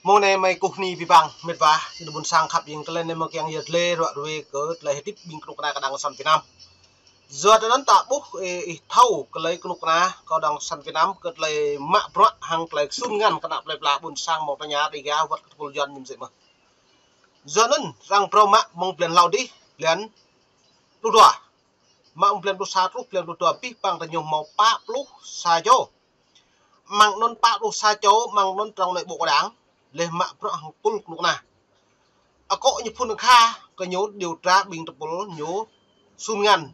mô này mày cục ni bang mệt vả thì buồn sang khắp những cái lên mà keng nhiệt lê rồi về cỡ lại tiếp bình cục na cái đằng sân Việt Nam giờ đến tạ bút thâu cái lấy cục na có đằng sân Việt Nam cỡ lại mạ bọt hàng lại sun ngăn cái nạp lại là buồn sang một cái nhà đi ga vật buồn dân như vậy mà giờ nên rằng pro mạ mong plan lao đi liền lúc đó mà ông plan lúc xa lúc plan lúc đó biết bằng là nhiều màu pa lúc xa chỗ mang non pa lúc xa chỗ mang non trong nội bộ đảng lên mạng pro hàng pul lúc nào có như phun kha cái nhớ điều tra bình tập bố nhớ sun ngàn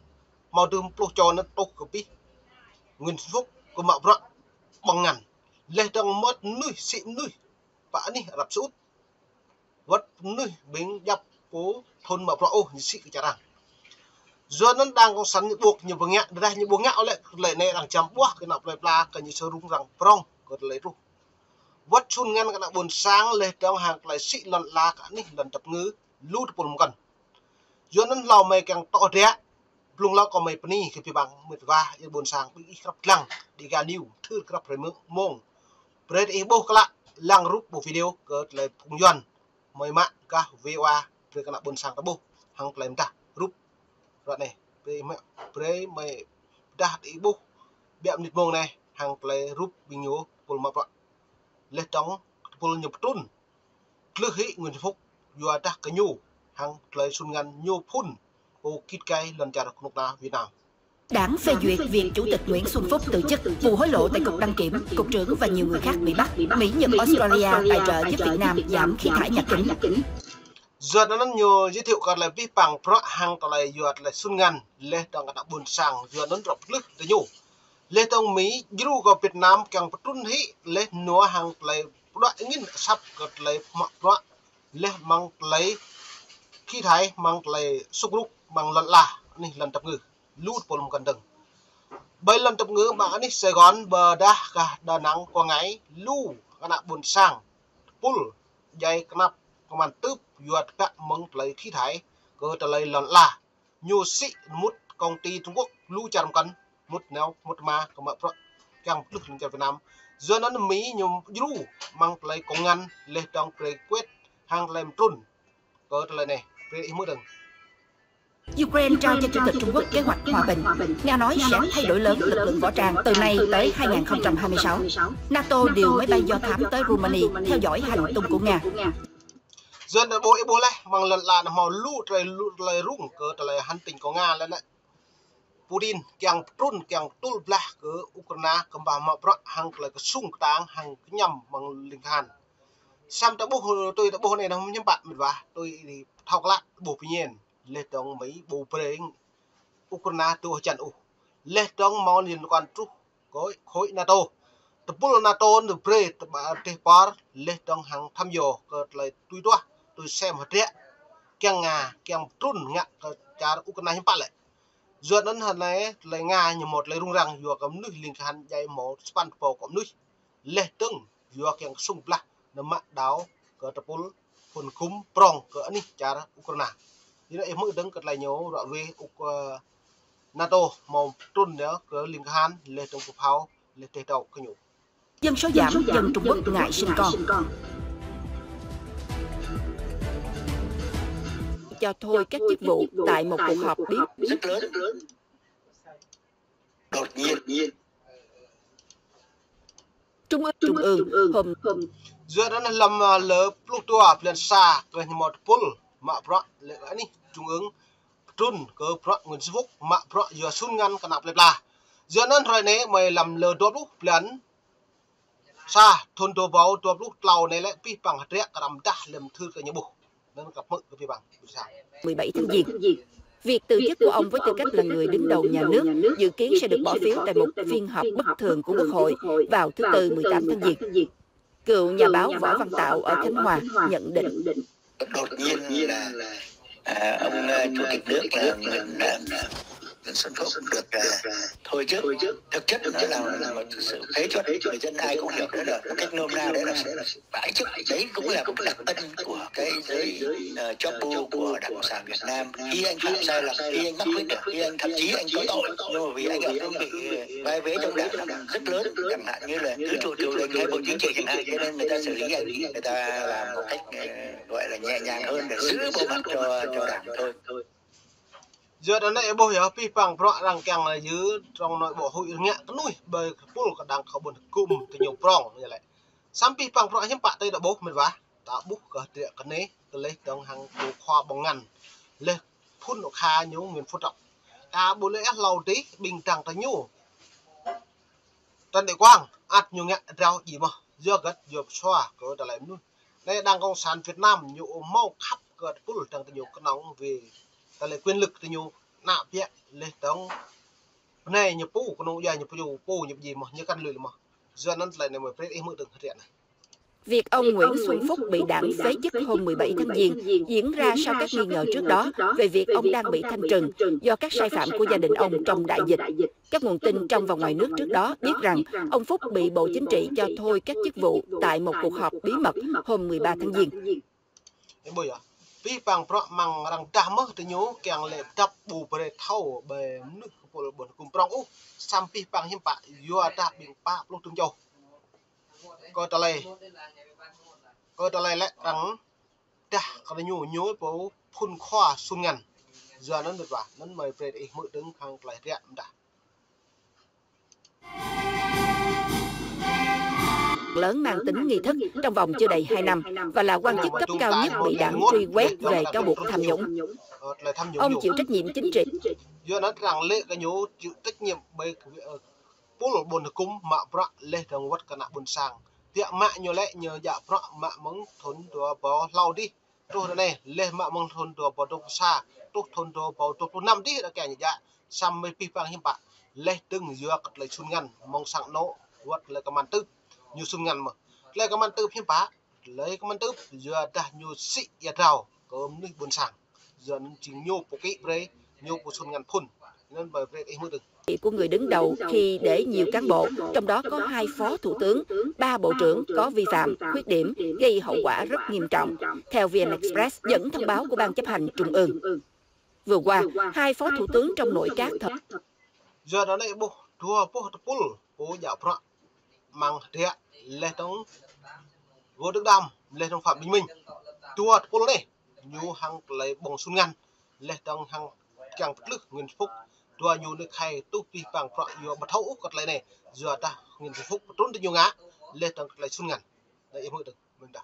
màu đường pro cho nó tốt của pi nguyên phúc của mạng pro bằng ngàn lên trong mất nuôi xịn nuôi và đi đập sút vật nuôi bình dập phố thôn mạng pro ô như xịn chả rằng giờ nó đang có sẵn những buộc như buộc nhẹ đây như buộc nhẹ lại này đang chấm buộc cái nạp lại là cái như sơ rung rằng prong có lấy ru vắt chun ngăn cái buồn sáng lên trong hàng lại xị lần la cả ní lần tập ngữ lút buồn một cần giờ nó lò mày càng to đẻ lung lao có mày pani khi bằng mệt va yên buồn sáng bị khắp lăng đi gà niu thư khắp phải mông bread ebo cả lăng rút bộ video có lại phùng doan mày mạng cả voa về cái buồn sáng cái bộ hàng lại ta rút rồi này pre mày đã đi bu bẹm nịt mông này hàng play rúp bình nhố pol mà bọn lên trong pol nhập trun lư hị nguyên phúc vừa đã cái nhu hàng play sun ngăn nhu phun ô kít cây lần trả được nước ta Việt Nam. Đảng phê duyệt việc Chủ tịch Nguyễn Xuân Phúc từ chức, vụ hối lộ tại Cục Đăng kiểm, Cục trưởng và nhiều người khác bị bắt. Mỹ, Nhật, Australia tài trợ giúp Việt Nam giảm khí thải nhà kính. Giờ nó nhiều giới thiệu còn là vi bằng pro hàng còn lại vừa là sun ngăn lên trong cái buồn sang vừa nó rộng lực tới nhủ lên trong Mỹ dù có Việt Nam càng trun hí lên nó hàng lại đoạn nghìn sắp còn lại mặc đoạn lên mang lấy khí thải mang lấy xúc rục bằng lần là này lần tập ngữ lút một gần đừng bây lần tập ngữ mà anh Sài Gòn bờ đa cả Đà Nẵng Quảng Ngãi lu cái nào buồn sang pul dây cái nắp công an tướp vượt các mong lấy khí thải cơ trở lại lần là nhiều sĩ một công ty Trung Quốc lưu tràn cân một nẻo một mà có mở càng lực lượng Việt Nam giờ nó Mỹ nhiều du mang lấy công an lên trong quyết hàng làm trun cơ trở lại này về mới đừng Ukraine trao cho Chủ tịch Trung Quốc kế hoạch hòa bình. Nga nói sẽ thay đổi lớn lực lượng võ trang từ nay tới 2026. NATO điều máy bay do thám tới Romania theo dõi hành tung của Nga. Giờ là bộ này bằng lần là màu lút lời rung cỡ trở lại hành tình của Nga lên đấy Putin càng trun càng tul bla cỡ Ukraine cầm vào mà pro hàng lại cái sung táng hàng nhầm bằng linh hàn sam ta tôi đã bộ này nó không nhắm bạn mình và tôi thì thọc lại bộ phi nhiên lên trong mấy bộ pre Ukraine tôi chặn lên trong món liên quan trúc khối NATO tập bộ NATO được pre tập par lên trong hàng tham dò cỡ lại tôi xem hết đấy càng Nga càng trun ngạ cả Ukraine hiểm lại giờ đến hôm nay lại Nga như một lấy rung răng vừa cầm nước liên hàn dây một span po cầm nước lệ tưng vừa càng sung pla nằm mạ đáo cỡ tập bốn phần cúm prong cỡ ní trả Ukraine như vậy mới đứng cỡ lại nhiều đoạn về NATO màu trun nữa cỡ liên hàn lệ tưng của pháo lệ tê đầu cái nhủ dân số giảm dân Trung Quốc ngại sinh con cho thôi các chức vụ tại một cuộc họp biết rất lớn đột nhiên Trung ương hôm giờ đó là làm lỡ lúc tua lên xa cái một pol mạ pro lệ cái ní Trung ương trun cơ pro Nguyễn Xuân Phúc mạ pro giờ sun ngăn cái nạp là giờ nó rồi này mày làm lỡ đốt lúc lên xa thôn tua báo tua lúc tàu này lại pi bằng hạt rẽ cả đầm đá làm thư cái những bộ nên gặp mực cái bằng 17 tháng Giêng. Việc từ chức của ông với tư cách là người đứng đầu nhà nước dự kiến sẽ được bỏ phiếu tại một phiên họp bất thường của Quốc hội vào thứ Tư 18 tháng Giêng. Cựu nhà báo Võ Văn Tạo ở Khánh Hòa nhận định. Đột nhiên là ông chủ tịch nước là Nguyễn Xuân Phúc được thôi chức. Thực chất nó là một sự phế truất, người dân ai cũng hiểu đó là một cách nôm na, đấy là bãi chức. Đấy cũng là một đặc ân của cái giới chóp bu của Đảng Cộng sản Việt Nam. Khi anh phạm sai lầm, khi anh mắc khuyết điểm, khi anh thậm chí anh có tội, nhưng mà vì anh ở cương vị vai vế trong đảng rất lớn, chẳng hạn như là thứ trụ triều đình hay bộ chính trị chẳng hạn, cho nên người ta xử lý anh, người ta làm một cách gọi là nhẹ nhàng hơn để giữ bộ mặt cho đảng thôi. Giờ đó này bố hiểu pi bằng pro rằng càng là dưới trong nội bộ hội nghĩa cái nuôi bởi pul cái đảng khẩu bồn cụm từ nhiều prong như vậy. Sam pi bằng pro hiếm bạn đây đã bố mình vá đã bút cái địa cái này cái lấy trong hàng cổ khoa bằng ngàn lên phun nó kha nhú nguyên phun trọng bố lấy lâu tí bình trăng ta nhú tân địa quang ắt nhiều nhẹ rau gì mà giờ gật giờ xoa cái đó lại nuôi đây Đảng Cộng sản Việt Nam nhú mau khắp cái pul trăng ta nhiều cái nóng về ta lại quyền lực thì nhiều nạp vậy lên trong này nhập pu con ông già nhập nhập gì mà như căn lười mà giờ nó lại này mà phải em được thực hiện này. Việc ông Nguyễn Xuân Phúc bị đảng phế chức hôm 17 tháng Giêng diễn ra sau các nghi ngờ trước đó về việc ông đang bị thanh trừng do các sai phạm của gia đình ông trong đại dịch. Các nguồn tin trong và ngoài nước trước đó biết rằng ông Phúc bị Bộ Chính trị cho thôi các chức vụ tại một cuộc họp bí mật hôm 13 tháng Giêng. Pi bằng pro mang răng đam mơ từ nhố càng lệ đập bù bề thâu bề nước của bồn cùng prong u sam pi bằng hiểm bạ vua ta bình pa luôn tung châu coi ta lệ răng đa cái nhố nhố bố phun khoa xuân ngàn giờ nó được vào nó mời về để mượn đứng hàng lại rẹn đã lớn mang tính nghi thức trong vòng chưa đầy 2 năm và là quan chức cấp cao nhất bị đảng truy quét về cáo buộc tham nhũng. Ông chịu trách nhiệm chính trị. Do nó rằng lệ cái nhố chịu trách nhiệm về pul bồn cung mạ pro lệ đồng vật cả nạ bồn sang tiệm mạ nhiều lệ nhờ dạ pro mạ mong thốn đùa bò lau đi tôi này lệ mạ mong thốn đùa bò đông xa tôi thốn đùa bò tôi năm đi đã kẻ như dạ sam mê pi bằng hiểm bạ lệ từng dừa cật lấy xuân ngăn mong sang nỗ vật lấy cái màn tư nhiều xuân ngăn mà lấy cái màn tư hiểm bạ lấy cái màn tư dừa đã nhiều xị ya rào cơm nước bồn sang giờ chỉ nhiều bộ kỹ đấy nhiều bộ xuân ngăn phun nên bởi vậy em được của người đứng đầu khi để nhiều cán bộ, trong đó có 2 phó thủ tướng, 3 bộ trưởng có vi phạm, khuyết điểm, gây hậu quả rất nghiêm trọng, theo VN Express dẫn thông báo của Ban chấp hành Trung ương. Vừa qua, 2 phó thủ tướng trong nội các giờ đó này bố dạo pro mang thiệt lên trong vô Đức Đam lên trong Phạm Bình Minh tua pol này nhu hàng lấy bông xuân ngăn lên trong hàng càng tức lực Nguyễn Phúc tua nhu nước hay tu pi bằng pro yo bật hậu cật lại này giờ ta Nguyễn Phúc trốn đi nhiều ngã lên trong lấy xuân ngăn để em được mình đã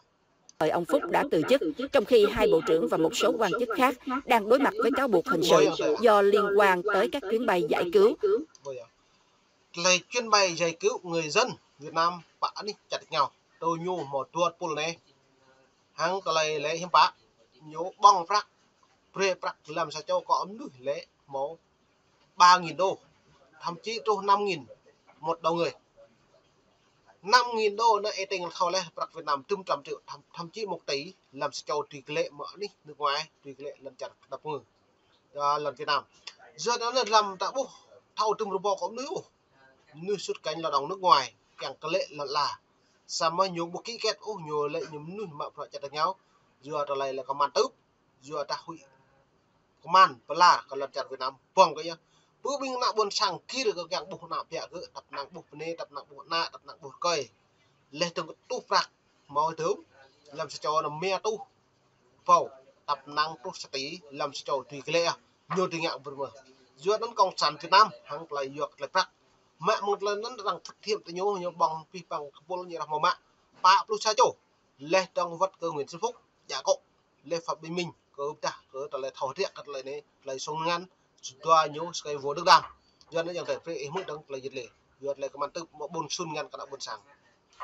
ông Phúc đã từ chức, trong khi 2 bộ trưởng và một số quan chức khác đang đối mặt với cáo buộc hình sự do liên quan tới các chuyến bay giải cứu. Lấy chuyến bay giải cứu người dân Việt Nam bả đi chặt nhau tôi nhu một tuột pol này hàng cái này lấy hiểm bả nhố bong rác pre rác làm sao cho có ấm nước lễ máu 3.000 đô thậm chí tôi 5.000 một đầu người 5.000 đô nữa tình khâu lẽ bạc Việt Nam 100 triệu thậm chí 1 tỷ làm sao cho tùy lệ mở đi nước ngoài tùy lệ lần chặt đập người lần Việt Nam giờ đó là làm tạo bố thâu từng robot có nữ xuất cảnh lao động nước ngoài càng cái lệ là sao mà nhiều bộ kỹ kết nhiều lệ nhiều nữ mà phải chặt được nhau giờ trở lại là có màn tớp giờ ta hủy có màn là còn lần chặt Việt Nam vòng cái nhá bữa binh nặng buồn sang khi được cái bộ nặng bẹ cứ tập nặng bộ này tập nặng bộ na tập nặng bộ cây lên từng tu phạt mọi thứ làm sao cho nó me tu vào tập năng tu tí làm sao cho tùy cái lệ nhiều tình trạng vừa mở giữa Đảng Cộng sản Việt Nam hàng lại dược lại phạt mẹ một lần nó rằng thực hiện từ nhiều bằng phi bằng pol như là màu mạ ba plus sa chỗ lên trong vật cơ Nguyễn Xuân Phúc giả cộng lên Phạm Bình Minh cơ ta cơ ta lại thầu thiện cắt lại này lại sông ngăn toa nhiều cái vô Đức Đam giờ nó chẳng thể phải mức đăng lại dịch lệ giờ lại cái màn tư bồn xuân ngăn cả đạo bồn sáng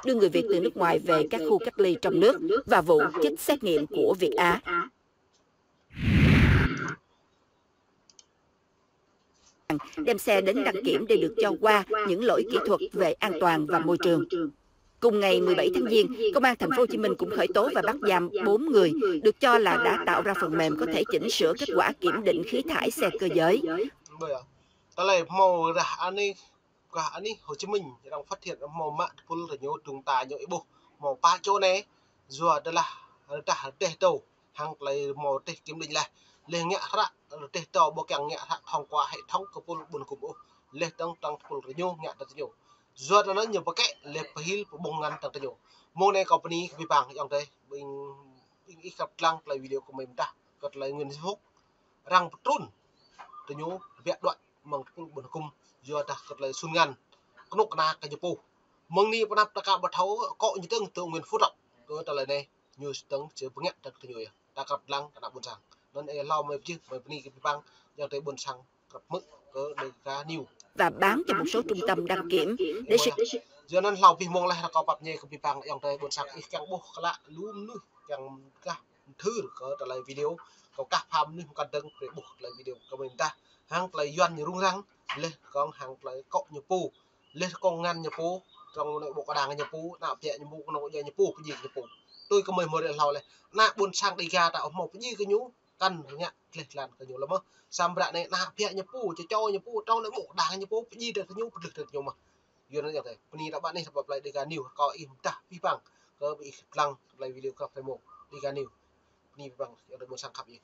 đưa người Việt từ nước ngoài về các khu cách ly trong nước và vụ kit xét nghiệm của Việt Á. Đem xe đến đăng kiểm để được cho qua những lỗi kỹ thuật về an toàn và môi trường. Cùng ngày 17 tháng Giêng, Công an Thành phố Hồ Chí Minh cũng khởi tố và bắt giam 4 người được cho là đã tạo ra phần mềm có thể chỉnh sửa kết quả kiểm định khí thải xe cơ giới. ta lại màu ra anh ấy Hồ Chí Minh đang phát hiện màu mạ phun là nhô trùng tà nhô bộ màu ba chỗ này rồi đó là ta tê tàu hàng lấy màu tê kiếm định là lên nhẹ ra tê tàu bộ càng nhẹ ra thông qua hệ thống của phun buồn cùng lên tăng phun là nhô nhẹ thật nhiều rồi đó nó nhiều bậc kệ lên pahil bông ngăn thật nhiều môn này company vi bằng trong đây mình ít gặp lăng lại video của mình ta gặp lại nguyên phúc răng trun từ nhô vẹn đoạn bằng buồn cùng giờ ta gặp lại xuân ngăn nục na cái chụp mong ni panap taka bathau ko như tương tự nguyên phút rộng cơ ta lại này như tương chưa bưng nhận được từ nhiều ta gặp lăng cả buồn sang nên ai lau mấy chứ mấy ni cái băng giao tới buồn sang gặp mức cơ được cá nhiều và bán cho một số trung tâm đăng kiểm để giờ nên lau pi mong lại là có bắp nhẹ cái băng giao tới buồn sang ít càng bố lạ luôn nữa càng cả thứ cơ ta lại video có cả phàm nên cần đăng để buộc lại video của mình ta hàng lại doan như rung răng lên con hàng lại cọ như pu lên con ngăn như pu trong nội bộ cả đảng như pu nào nhẹ như pu nó như pu cái gì như pu tôi có mời để lau này na buồn sang đi ra tạo một cái gì cái nhú căn nhá lên làm cái nhú lắm á sam bạn này na nhẹ như pu cho như pu trong nội bộ đảng như pu cái gì được cái nhú lực được nhiều mà giờ nó như thế ni đã bạn này tập lại đi ra nhiều có im ta vi bằng có bị lăng lại video gặp phải một đi ra nhiều ni bằng giờ được buồn sang khắp gì